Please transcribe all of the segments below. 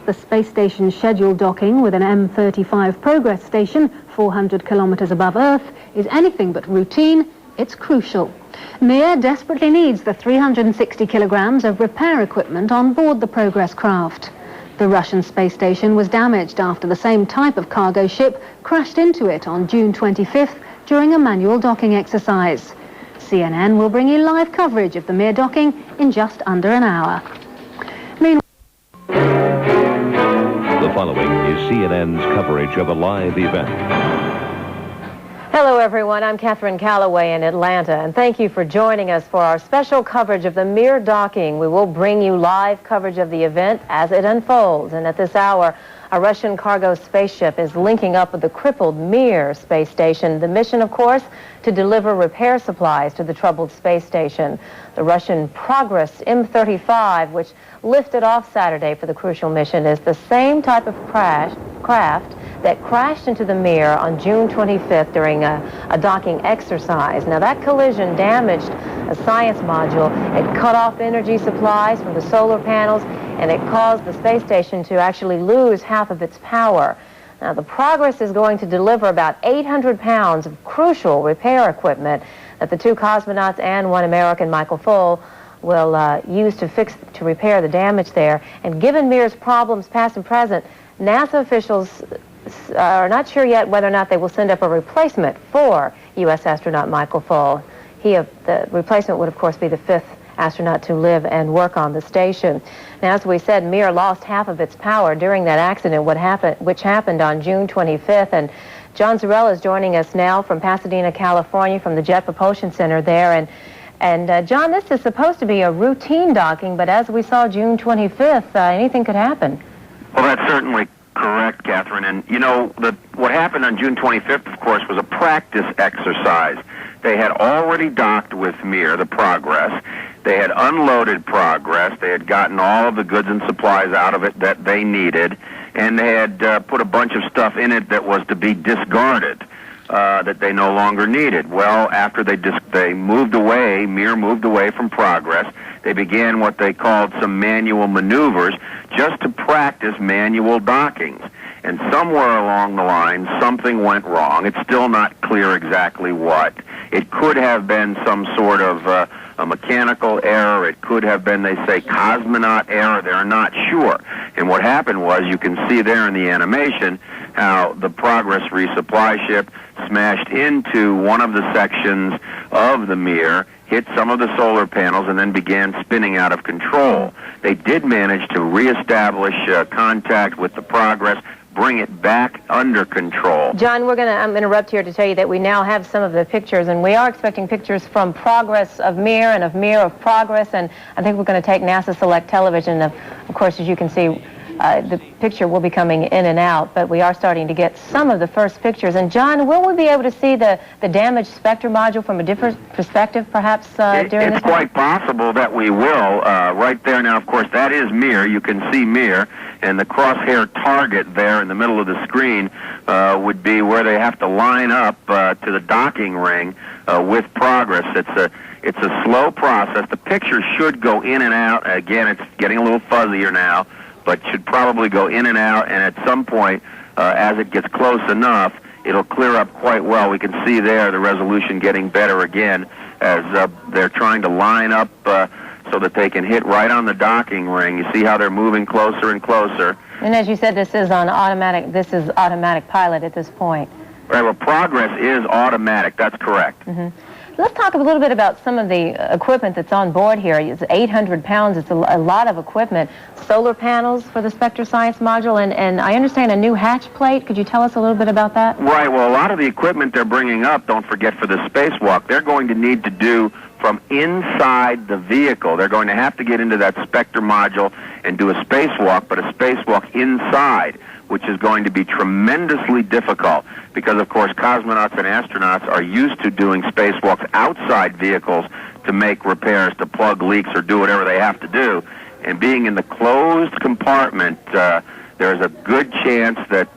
the space station's scheduled docking with an M35 Progress station 400 kilometers above Earth is anything but routine, it's crucial. MIR desperately needs the 360 kilograms of repair equipment on board the Progress craft. The Russian space station was damaged after the same type of cargo ship crashed into it on June 25th during a manual docking exercise. CNN will bring you live coverage of the MIR docking in just under an hour. Meanwhile, the following is CNN's coverage of a live event. Hello, everyone. I'm Catherine Calloway in Atlanta, and thank you for joining us for our special coverage of the MIR docking. We will bring you live coverage of the event as it unfolds, and at this hour, a Russian cargo spaceship is linking up with the crippled MIR space station. The mission, of course, to deliver repair supplies to the troubled space station. The Russian Progres M35, which lifted off Saturday for the crucial mission, is the same type of craft that crashed into the MIR on June 25th during a docking exercise. Now, that collision damaged a science module. It cut off energy supplies from the solar panels, and it caused the space station to actually lose half of its power. Now, the Progress is going to deliver about 800 pounds of crucial repair equipment that the two cosmonauts and one American, Michael Foale, will use to repair the damage there. And given MIR's problems past and present, NASA officials are not sure yet whether or not they will send up a replacement for U.S. astronaut Michael Foale. The replacement would, of course, be the fifth astronaut to live and work on the station. Now, as we said, MIR lost half of its power during that accident, which happened on June 25th. And John Zarella is joining us now from Pasadena, California, from the Jet Propulsion Center there. And John, this is supposed to be a routine docking, but as we saw June 25th, anything could happen. Well, that's certainly correct, Catherine. And, you know, what happened on June 25th, of course, was a practice exercise. They had already docked with MIR, the Progress. They had unloaded Progress. They had gotten all of the goods and supplies out of it that they needed, and they had put a bunch of stuff in it that was to be discarded, that they no longer needed. Well, after they moved away, MIR moved away from Progress, they began what they called some manual maneuvers just to practice manual dockings. And somewhere along the line, something went wrong. It's still not clear exactly what. It could have been some sort of a mechanical error. It could have been, they say, cosmonaut error. They're not sure. And what happened was, you can see there in the animation how the Progress resupply ship smashed into one of the sections of the MIR, hit some of the solar panels, and then began spinning out of control. They did manage to reestablish contact with the Progress, bring it back under control. John, I'm going to interrupt here to tell you that we now have some of the pictures, and we are expecting pictures from Progress of MIR and of MIR of Progress, and I think we're going to take NASA Select Television. Of course, as you can see, the picture will be coming in and out, but we are starting to get some of the first pictures. And John, will we be able to see the damaged Spectre module from a different perspective, perhaps, during this? It's quite possible that we will. Right there now, of course, that is MIR. You can see MIR, and the crosshair target there in the middle of the screen would be where they have to line up to the docking ring with Progress. It's a slow process. The picture should go in and out. Again, it's getting a little fuzzier now, but should probably go in and out, and at some point, as it gets close enough, it'll clear up quite well. We can see there the resolution getting better again as they're trying to line up so that they can hit right on the docking ring. You see how they're moving closer and closer. And as you said, this is automatic pilot at this point. Right, well, Progress is automatic. That's correct. Mm-hmm. Let's talk a little bit about some of the equipment that's on board here. It's 800 pounds. It's a lot of equipment. Solar panels for the Spectre Science module, and I understand a new hatch plate. Could you tell us a little bit about that? Right. Well, a lot of the equipment they're bringing up, don't forget, for the spacewalk, they're going to need to do from inside the vehicle. They're going to have to get into that Spectre module and do a spacewalk, but a spacewalk inside, which is going to be tremendously difficult because, of course, cosmonauts and astronauts are used to doing spacewalks outside vehicles to make repairs, to plug leaks or do whatever they have to do. And being in the closed compartment, there's a good chance that,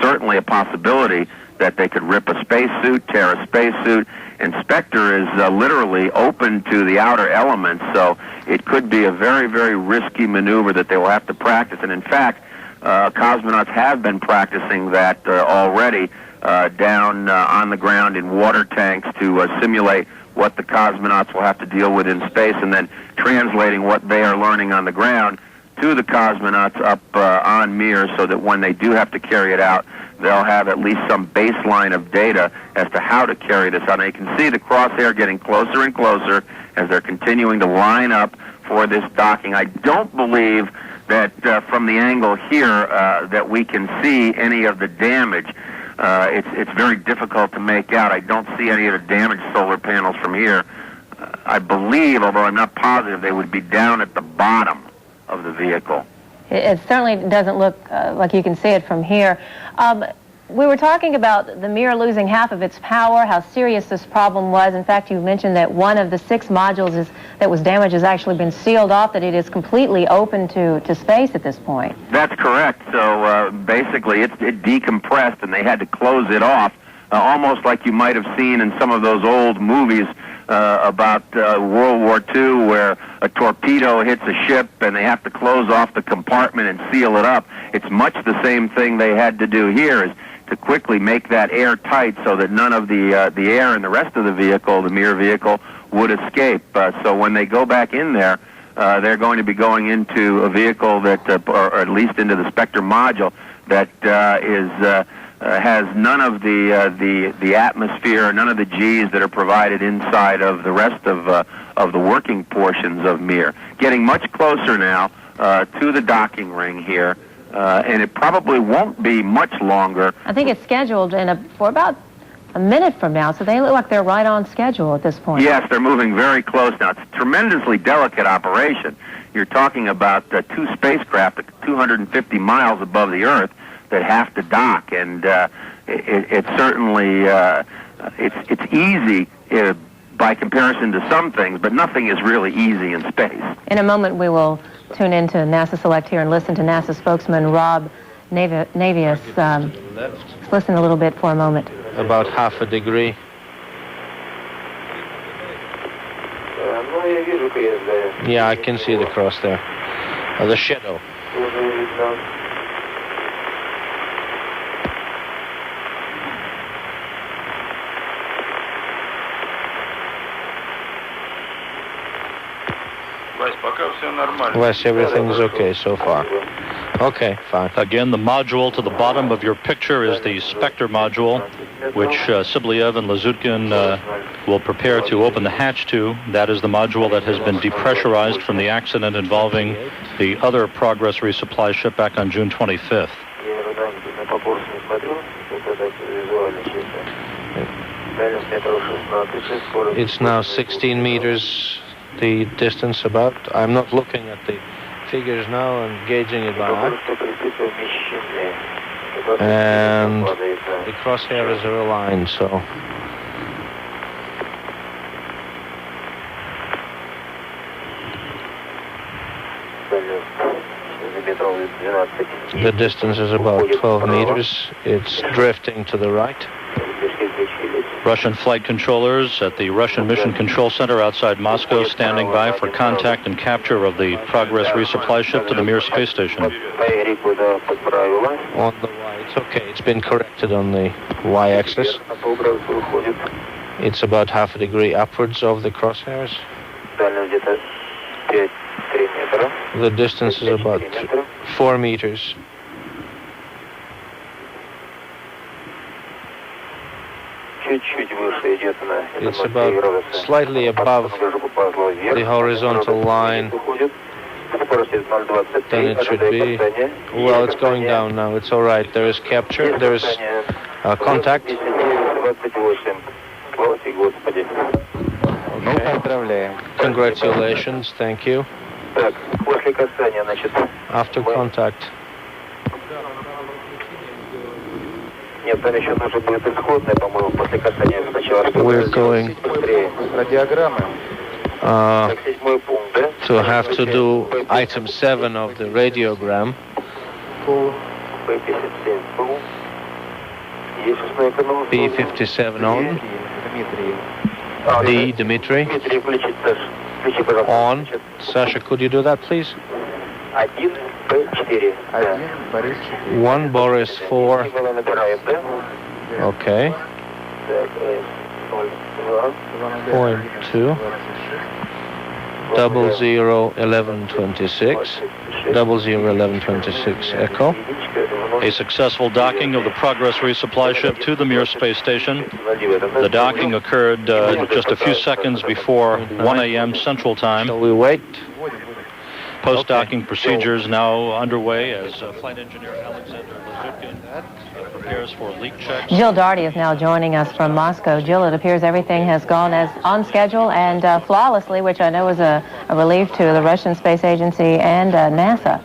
certainly a possibility that they could rip a spacesuit, tear a spacesuit. Inspector is literally open to the outer elements, so it could be a very, very risky maneuver that they will have to practice. And in fact, cosmonauts have been practicing that already down on the ground in water tanks to simulate what the cosmonauts will have to deal with in space, and then translating what they are learning on the ground to the cosmonauts up on MIR, so that when they do have to carry it out, they'll have at least some baseline of data as to how to carry this out. And you can see the crosshair getting closer and closer as they're continuing to line up for this docking. I don't believe that from the angle here that we can see any of the damage. It's very difficult to make out. I don't see any of the damaged solar panels from here. I believe, although I'm not positive, they would be down at the bottom of the vehicle. It certainly doesn't look like you can see it from here. We were talking about the MIR losing half of its power, how serious this problem was. In fact, you mentioned that one of the 6 modules that was damaged has actually been sealed off, that it is completely open to space at this point. That's correct. So basically it decompressed and they had to close it off, almost like you might have seen in some of those old movies about World War II, where a torpedo hits a ship and they have to close off the compartment and seal it up. It's much the same thing they had to do here, is to quickly make that airtight so that none of the air in the rest of the vehicle, the MIR vehicle, would escape. So when they go back in there, they're going to be going into a vehicle that, or at least into the Spectre module, that has none of the atmosphere, none of the G's that are provided inside of the rest of the working portions of MIR. Getting much closer now to the docking ring here, and it probably won't be much longer. I think it's scheduled for about a minute from now, so they look like they're right on schedule at this point. Yes, they're moving very close now. It's a tremendously delicate operation. You're talking about 2 spacecraft 250 miles above the Earth that have to dock, and it's certainly it's easy by comparison to some things, but nothing is really easy in space. In a moment, we will tune into NASA Select here and listen to NASA spokesman Rob Navius. Let's listen a little bit for a moment. About half a degree. Yeah, I can see the cross there. The shadow. Wes, everything's okay so far. Okay, fine. Again, the module to the bottom of your picture is the Spectre module, which Sibliev and Lazutkin will prepare to open the hatch to. That is the module that has been depressurized from the accident involving the other Progress resupply ship back on June 25th. It's now 16 meters, the distance about. I'm not looking at the figures now and gauging it by eye. And the crosshairs are aligned, so. The distance is about 12 meters. It's drifting to the right. Russian flight controllers at the Russian Mission Control Center outside Moscow standing by for contact and capture of the Progress resupply ship to the Mir space station. On the Y, it's okay. It's been corrected on the Y-axis. It's about half a degree upwards of the crosshairs. The distance is about 4 meters. It's about slightly above the horizontal line than it should be. Well, it's going down now. It's all right. There is capture. There is contact. Okay. Congratulations. Thank you. After contact. We're going to have to do item 7 of the radiogram. B57 on. D, Dmitry. On. Sasha, could you do that, please? 1 Boris 4. Okay. Point 2. 001126. 001126 Echo. A successful docking of the Progress resupply ship to the Mir space station. The docking occurred just a few seconds before 1 a.m. Central Time. Shall we wait? Post-docking procedures now underway as flight engineer Alexander Lazutkin prepares for leak checks. Jill Daugherty is now joining us from Moscow. Jill, it appears everything has gone as on schedule and flawlessly, which I know is a relief to the Russian Space Agency and NASA.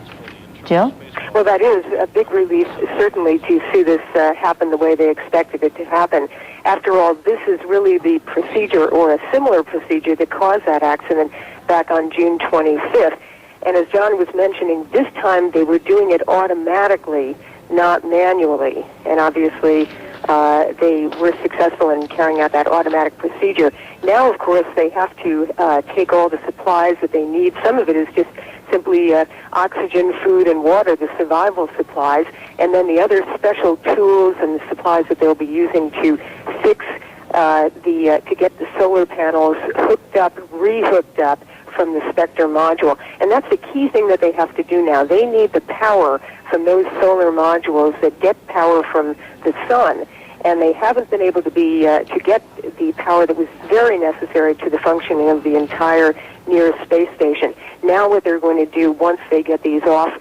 Jill? Well, that is a big relief, certainly, to see this happen the way they expected it to happen. After all, this is really the procedure or a similar procedure that caused that accident back on June 25th. And as John was mentioning, this time they were doing it automatically, not manually. And obviously, they were successful in carrying out that automatic procedure. Now, of course, they have to take all the supplies that they need. Some of it is just simply oxygen, food, and water, the survival supplies, and then the other special tools and the supplies that they'll be using to fix to get the solar panels hooked up, re-hooked up from the Spectre module. And that's the key thing that they have to do now. They need the power from those solar modules that get power from the sun. And they haven't been able to get the power that was very necessary to the functioning of the entire Mir space station. Now what they're going to do once they get these off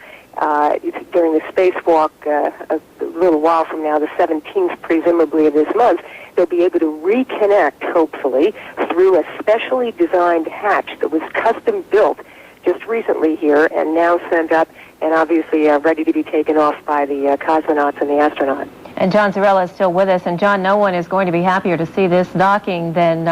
during the spacewalk a little while from now, the 17th presumably of this month, they'll be able to reconnect, hopefully, through a specially designed hatch that was custom built just recently here and now sent up and obviously ready to be taken off by the cosmonauts and the astronauts. And John Zarella is still with us. And John, no one is going to be happier to see this docking than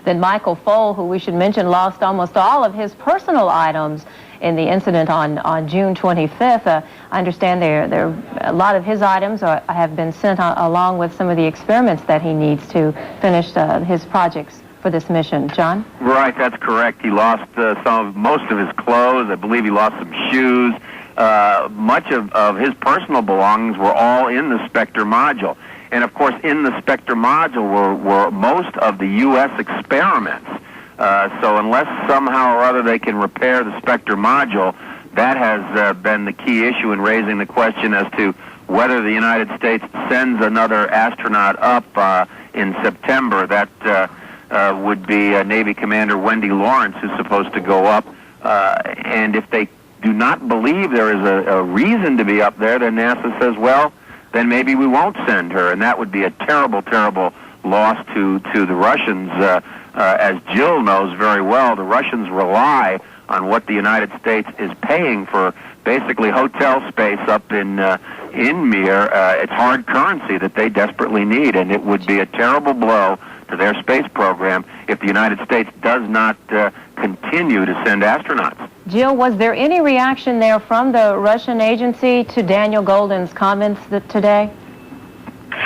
Michael Foale, who we should mention lost almost all of his personal items in the incident on June 25th. I understand there a lot of his items have been sent along with some of the experiments that he needs to finish his projects for this mission. John? Right, that's correct. He lost most of his clothes. I believe he lost some shoes. Much of his personal belongings were all in the Spectre module. And, of course, in the Spectre module were most of the U.S. experiments. So unless somehow or other they can repair the Spectre module, that has been the key issue in raising the question as to whether the United States sends another astronaut up in September. That would be Navy Commander Wendy Lawrence, who's supposed to go up. And if they do not believe there is a reason to be up there, then NASA says, well, then maybe we won't send her. And that would be a terrible, terrible loss to the Russians. As Jill knows very well, the Russians rely on what the United States is paying for basically hotel space up in Mir. It's hard currency that they desperately need, and it would be a terrible blow to their space program if the United States does not continue to send astronauts. Jill, was there any reaction there from the Russian agency to Daniel Golden's comments today?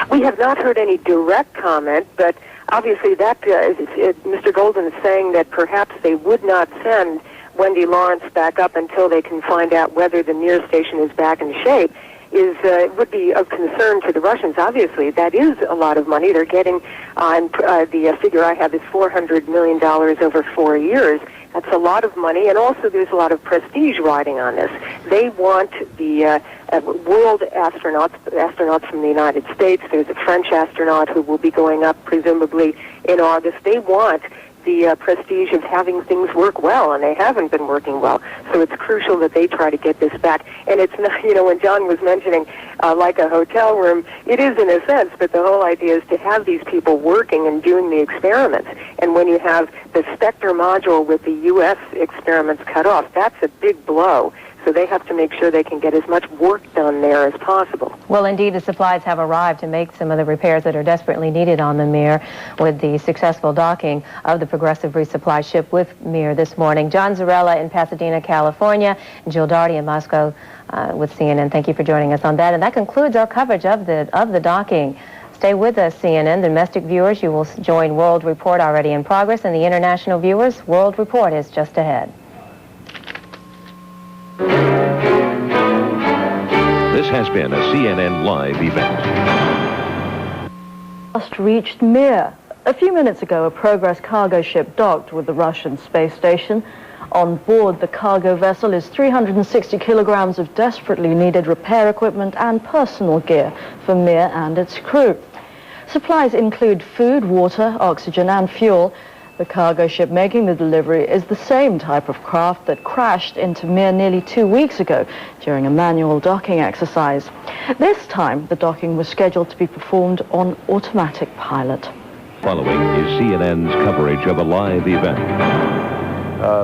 We have not heard any direct comment, but obviously that Mr. Golden is saying that perhaps they would not send Wendy Lawrence back up until they can find out whether the Mir station is back in shape. Would be of concern to the Russians. Obviously, that is a lot of money. They're getting, the figure I have is $400 million over 4 years. That's a lot of money, and also there's a lot of prestige riding on this. They want the world astronauts from the United States. There's a French astronaut who will be going up presumably in August. They want the prestige of having things work well, and they haven't been working well. So it's crucial that they try to get this back. And it's not, when John was mentioning like a hotel room, it is in a sense, but the whole idea is to have these people working and doing the experiments. And when you have the Spectre module with the U.S. experiments cut off, that's a big blow. So they have to make sure they can get as much work done there as possible. Well, indeed, the supplies have arrived to make some of the repairs that are desperately needed on the Mir with the successful docking of the Progressive resupply ship with Mir this morning. John Zarella in Pasadena, California, and Jill Daugherty in Moscow with CNN. Thank you for joining us on that. And that concludes our coverage of the docking. Stay with us, CNN. The domestic viewers, you will join World Report already in progress, and the international viewers, World Report is just ahead. This has been a CNN Live event. Just reached MIR. A few minutes ago, a Progress cargo ship docked with the Russian space station. On board the cargo vessel is 360 kilograms of desperately needed repair equipment and personal gear for MIR and its crew. Supplies include food, water, oxygen and fuel. The cargo ship making the delivery is the same type of craft that crashed into MIR nearly 2 weeks ago during a manual docking exercise. This time, the docking was scheduled to be performed on automatic pilot. Following is CNN's coverage of a live event.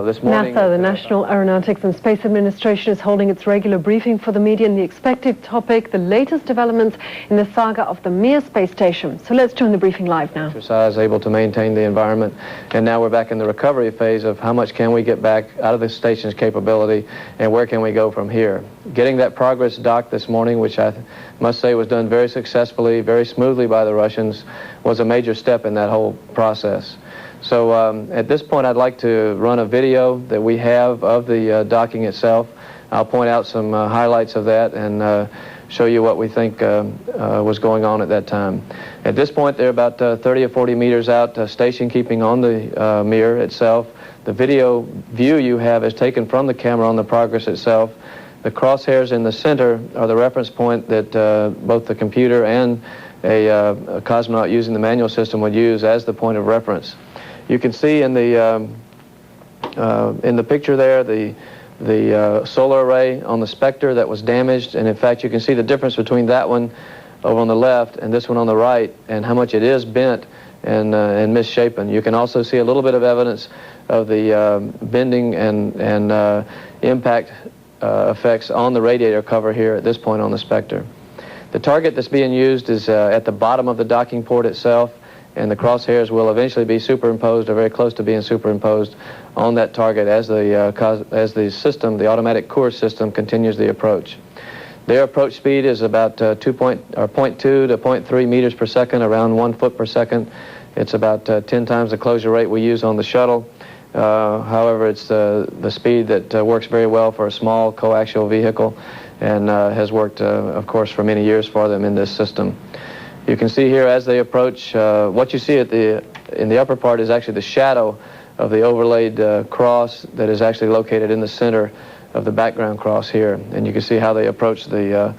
This morning, NASA, the National Aeronautics and Space Administration, is holding its regular briefing for the media, and the expected topic, the latest developments in the saga of the Mir space station. So let's join the briefing live now. Exercise, able to maintain the environment, and now we're back in the recovery phase of how much can we get back out of the station's capability and where can we go from here. Getting that Progress docked this morning, which I must say was done very successfully, very smoothly by the Russians, was a major step in that whole process. So at this point, I'd like to run a video that we have of the docking itself. I'll point out some highlights of that and show you what we think was going on at that time. At this point, they're about 30 or 40 meters out, station keeping on the MIR itself. The video view you have is taken from the camera on the Progress itself. The crosshairs in the center are the reference point that both the computer and a cosmonaut using the manual system would use as the point of reference. You can see in the picture there the solar array on the Spectre that was damaged, and in fact you can see the difference between that one over on the left and this one on the right, and how much it is bent and misshapen. You can also see a little bit of evidence of the bending and impact effects on the radiator cover here at this point on the Spectre. The target that's being used is at the bottom of the docking port itself, and the crosshairs will eventually be superimposed, or very close to being superimposed, on that target as the system, the automatic course system, continues the approach. Their approach speed is about 0.2 to 0.3 meters per second, around 1 foot per second. It's about 10 times the closure rate we use on the shuttle. However, it's the speed that works very well for a small coaxial vehicle, and has worked, of course, for many years for them in this system. You can see here as they approach, what you see in the upper part is actually the shadow of the overlaid cross that is actually located in the center of the background cross here. And you can see how they approach the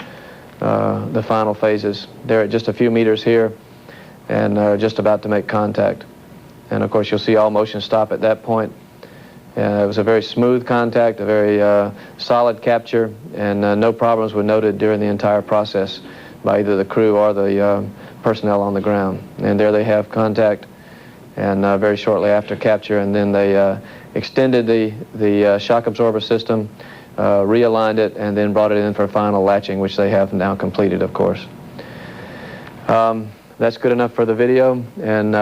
final phases. They're at just a few meters here and are just about to make contact. And of course you'll see all motion stop at that point. It was a very smooth contact, a very solid capture, and no problems were noted during the entire process by either the crew or the personnel on the ground. And there they have contact, and very shortly after capture, and then they extended the shock absorber system, realigned it, and then brought it in for final latching, which they have now completed, of course. That's good enough for the video, and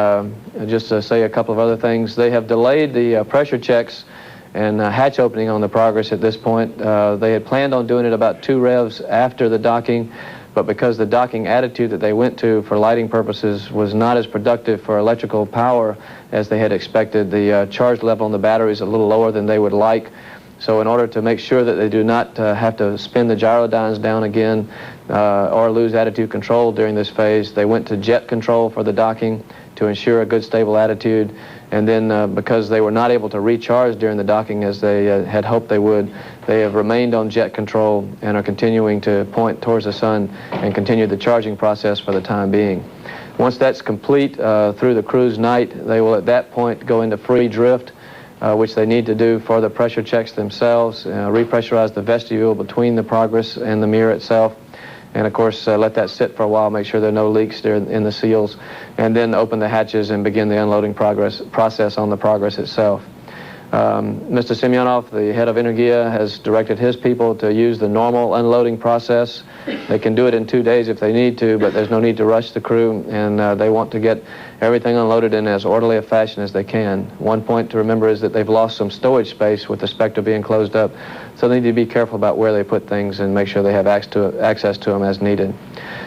just to say a couple of other things. They have delayed the pressure checks and hatch opening on the Progress at this point. They had planned on doing it about 2 revs after the docking, but because the docking attitude that they went to for lighting purposes was not as productive for electrical power as they had expected, the charge level on the battery is a little lower than they would like. So in order to make sure that they do not have to spin the gyrodynes down again or lose attitude control during this phase, they went to jet control for the docking to ensure a good stable attitude. And then because they were not able to recharge during the docking as they had hoped they would, they have remained on jet control and are continuing to point towards the sun and continue the charging process for the time being. Once that's complete through the cruise night, they will at that point go into free drift, which they need to do for the pressure checks themselves, repressurize the vestibule between the Progress and the MIR itself, and of course let that sit for a while, make sure there are no leaks there in the seals, and then open the hatches and begin the unloading process on the Progress itself. Mr. Semyonov, the head of Energia, has directed his people to use the normal unloading process. They can do it in 2 days if they need to, but there's no need to rush the crew, and they want to get everything unloaded in as orderly a fashion as they can. One point to remember is that they've lost some stowage space with the Spectre being closed up, so they need to be careful about where they put things and make sure they have access to them as needed.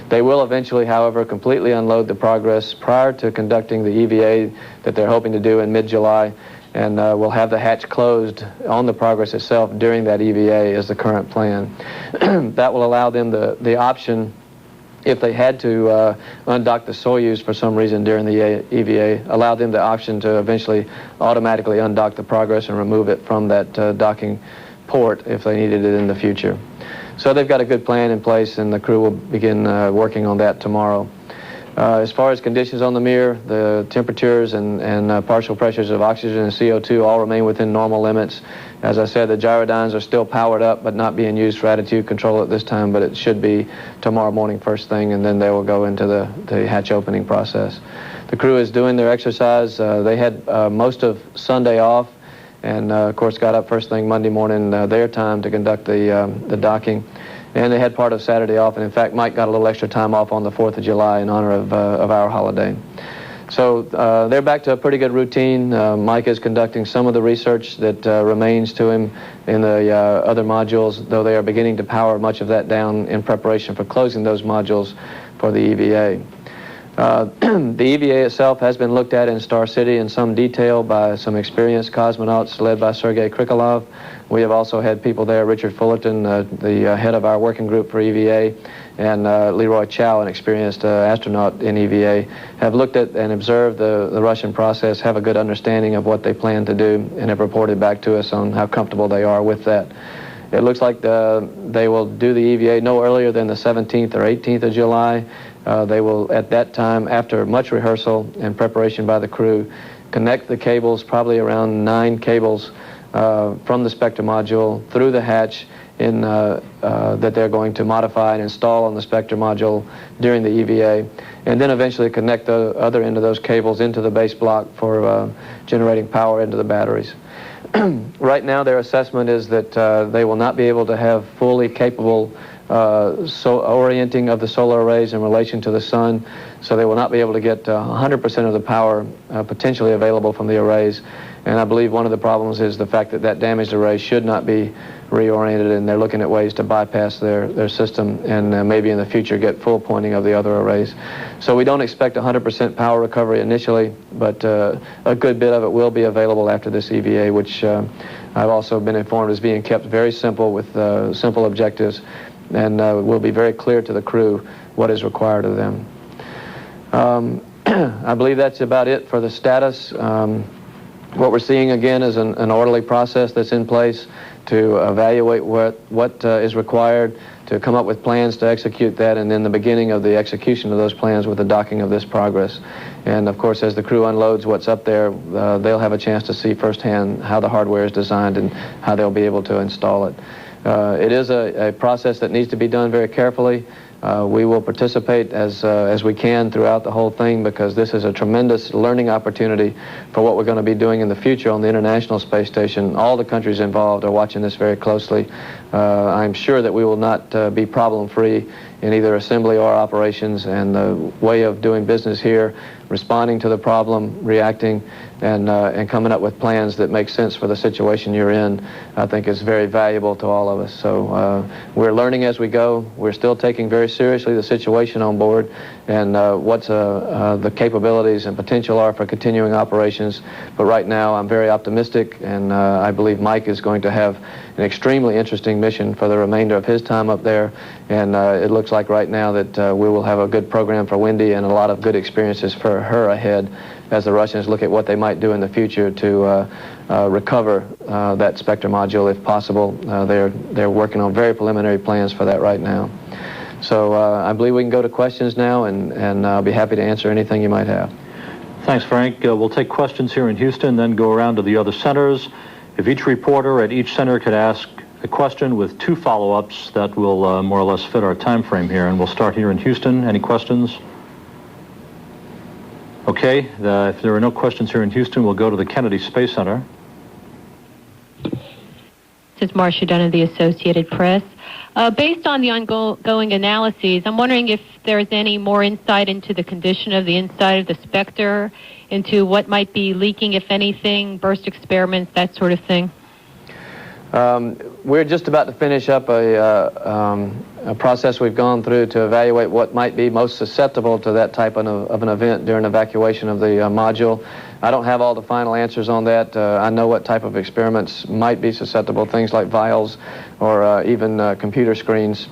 They will eventually, however, completely unload the Progress prior to conducting the EVA that they're hoping to do in mid-July, and we'll have the hatch closed on the Progress itself during that EVA is the current plan. That will allow them the option, if they had to undock the Soyuz for some reason during the EVA, allow them the option to eventually automatically undock the Progress and remove it from that docking port if they needed it in the future. So they've got a good plan in place, and the crew will begin working on that tomorrow. As far as conditions on the MIR, the temperatures and partial pressures of oxygen and CO2 all remain within normal limits. As I said, the gyrodynes are still powered up but not being used for attitude control at this time, but it should be tomorrow morning first thing, and then they will go into the hatch opening process. The crew is doing their exercise. They had most of Sunday off, and of course got up first thing Monday morning their time to conduct the docking. And they had part of Saturday off, and in fact Mike got a little extra time off on the 4th of July in honor of our holiday. So they're back to a pretty good routine. Mike is conducting some of the research that remains to him in the other modules, though they are beginning to power much of that down in preparation for closing those modules for the EVA. The EVA itself has been looked at in Star City in some detail by some experienced cosmonauts led by Sergei Krikalev. We have also had people there, Richard Fullerton, the head of our working group for EVA, and Leroy Chow, an experienced astronaut in EVA, have looked at and observed the Russian process, have a good understanding of what they plan to do, and have reported back to us on how comfortable they are with that. It looks like they will do the EVA no earlier than the 17th or 18th of July. They will, at that time, after much rehearsal and preparation by the crew, connect the cables, probably around 9 cables, from the Spectre module through the hatch that they're going to modify and install on the Spectre module during the EVA, and then eventually connect the other end of those cables into the base block for generating power into the batteries. Right now their assessment is that they will not be able to have fully capable orienting of the solar arrays in relation to the sun, so they will not be able to get 100% of the power potentially available from the arrays. And I believe one of the problems is the fact that that damaged array should not be reoriented, and they're looking at ways to bypass their system and maybe in the future get full pointing of the other arrays. So we don't expect 100% power recovery initially, but a good bit of it will be available after this EVA, which I've also been informed is being kept very simple with simple objectives, and will be very clear to the crew what is required of them. I believe that's about it for the status. What we're seeing again is an orderly process that's in place to evaluate what is required, to come up with plans to execute that, and then the beginning of the execution of those plans with the docking of this Progress. And of course, as the crew unloads what's up there, they'll have a chance to see firsthand how the hardware is designed and how they'll be able to install it. It is a process that needs to be done very carefully. We will participate as we can throughout the whole thing, because this is a tremendous learning opportunity for what we're going to be doing in the future on the International Space Station. All the countries involved are watching this very closely. I'm sure that we will not be problem-free in either assembly or operations, and the way of doing business here, responding to the problem, reacting, and coming up with plans that make sense for the situation you're in, I think is very valuable to all of us. So we're learning as we go. We're still taking very seriously the situation on board and what the capabilities and potential are for continuing operations. But right now I'm very optimistic, and I believe Mike is going to have an extremely interesting mission for the remainder of his time up there, and it looks like right now that we will have a good program for Wendy and a lot of good experiences for her ahead as the Russians look at what they might do in the future to recover that Spectre module if possible. They're working on very preliminary plans for that right now. So I believe we can go to questions now, and I'll be happy to answer anything you might have. Thanks, Frank. We'll take questions here in Houston, then go around to the other centers. If each reporter at each center could ask a question with 2 follow-ups, that will more or less fit our time frame here. And we'll start here in Houston. Any questions? Okay, if there are no questions here in Houston, we'll go to the Kennedy Space Center. This is Marcia Dunn of the Associated Press. Based on the ongoing analyses, I'm wondering if there's any more insight into the condition of the inside of the Spectre, into what might be leaking, if anything, burst experiments, that sort of thing. We're just about to finish up a process we've gone through to evaluate what might be most susceptible to that type of an event during evacuation of the module. I don't have all the final answers on that. I know what type of experiments might be susceptible, things like vials or even computer screens.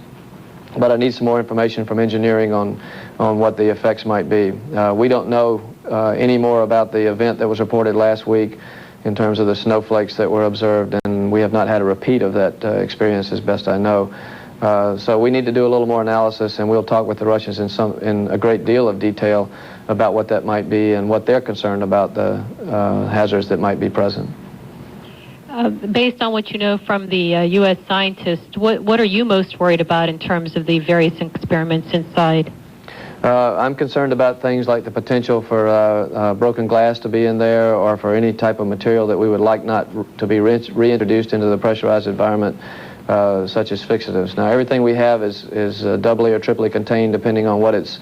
But I need some more information from engineering on what the effects might be. We don't know any more about the event that was reported last week in terms of the snowflakes that were observed, and we have not had a repeat of that experience as best I know. So we need to do a little more analysis, and we'll talk with the Russians in a great deal of detail about what that might be and what they're concerned about the hazards that might be present. Based on what you know from the U.S. scientists, what are you most worried about in terms of the various experiments inside? I'm concerned about things like the potential for broken glass to be in there, or for any type of material that we would like not to be reintroduced into the pressurized environment, such as fixatives. Now, everything we have is doubly or triply contained, depending on what its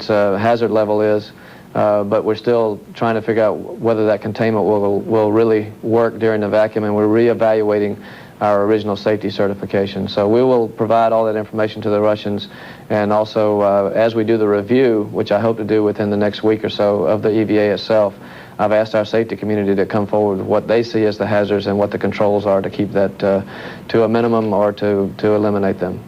hazard level is. But we're still trying to figure out whether that containment will really work during the vacuum, and we're reevaluating our original safety certification. So we will provide all that information to the Russians, and also as we do the review, which I hope to do within the next week or so of the EVA itself, I've asked our safety community to come forward with what they see as the hazards and what the controls are to keep that to a minimum or to eliminate them.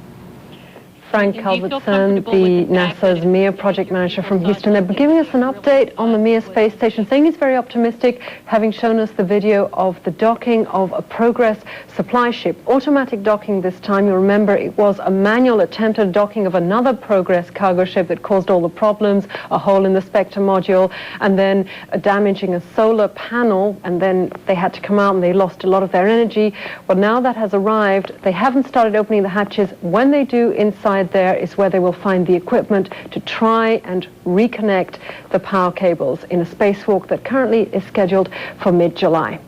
Frank Culbertson, the NASA's MIR project manager from Houston, they're giving us an update on the MIR space station, saying he's very optimistic, having shown us the video of the docking of a Progress supply ship. Automatic docking this time. You'll remember it was a manual attempted docking of another Progress cargo ship that caused all the problems, a hole in the Spectre module, and then damaging a solar panel, and then they had to come out and they lost a lot of their energy. Well, now that has arrived. They haven't started opening the hatches. When they do, inside there is where they will find the equipment to try and reconnect the power cables in a spacewalk that currently is scheduled for mid-July.